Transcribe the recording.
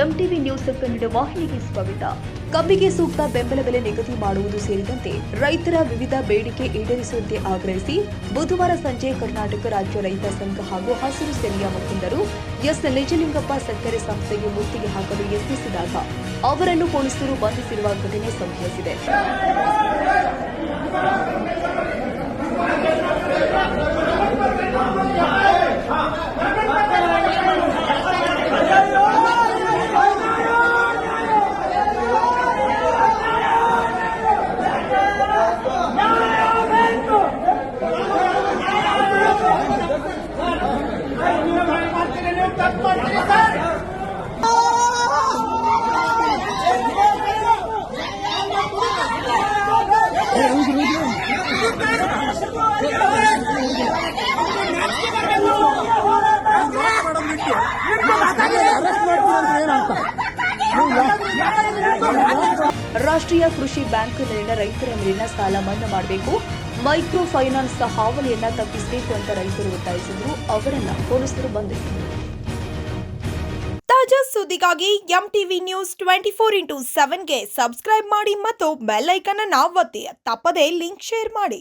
MTV news Kannada ವಾಹಿನಿಗೆ ಸ್ವಾಗತ. ಕಬ್ಬಿಗೆ ಸೂಕ್ತ ಬೆಂಬಲ ಬೆಲೆ ನಿಗದಿ ಮಾಡುವುದು ಸೇರಿದಂತೆ ರೈತರ ವಿವಿಧ ಬೇಡಿಕೆ ಈಡೇರಿಸುವಂತೆ ಆಗ್ರಹಿಸಿ ಬುಧವಾರ ಸಂಜೆ ಕರ್ನಾಟಕ ರಾಜ್ಯ ರೈತ ಸಂಘ ಹಾಗೂ ಹಸಿರು ಸೇನೆಯ ಮುಖಂಡರು ಎಸ್ ನಿಜಲಿಂಗಪ್ಪ ಸಕ್ಕರೆ ಸಂಸ್ಥೆಗೆ ಮುತ್ತಿಗೆ ಹಾಕಲು ಯತ್ನಿಸಿದಾಗ ಅವರನ್ನು ಪೊಲೀಸರು ಬಂಧಿಸಿರುವ ಘಟನೆ ಸಂಭವಿಸಿದೆ. ರಾಷ್ಟ್ರೀಯ ಕೃಷಿ ಬ್ಯಾಂಕ್ನಲ್ಲಿನ ರೈತರ ಮೇಲಿನ ಸಾಲ ಮನ್ನಾ ಮಾಡಬೇಕು, ಮೈಕ್ರೋ ಫೈನಾನ್ಸ್ ಹಾವಳಿಯನ್ನ ತಪ್ಪಿಸಬೇಕು ಅಂತ ರೈತರು ಒತ್ತಾಯಿಸಿದ್ರು. ಅವರನ್ನ ಪೊಲೀಸರು ಬಂಧಿಸಿದರು. ತಾಜಾ ಸುದ್ದಿಗಾಗಿ ಎಂಟಿವಿ ನ್ಯೂಸ್ 24x7ಗೆ ಸಬ್ಸ್ಕ್ರೈಬ್ ಮಾಡಿ ಮತ್ತು ಬೆಲ್ ಐಕಾನ್ ಅನ್ನು ಒತ್ತಿ. ತಪ್ಪದೇ ಲಿಂಕ್ ಶೇರ್ ಮಾಡಿ.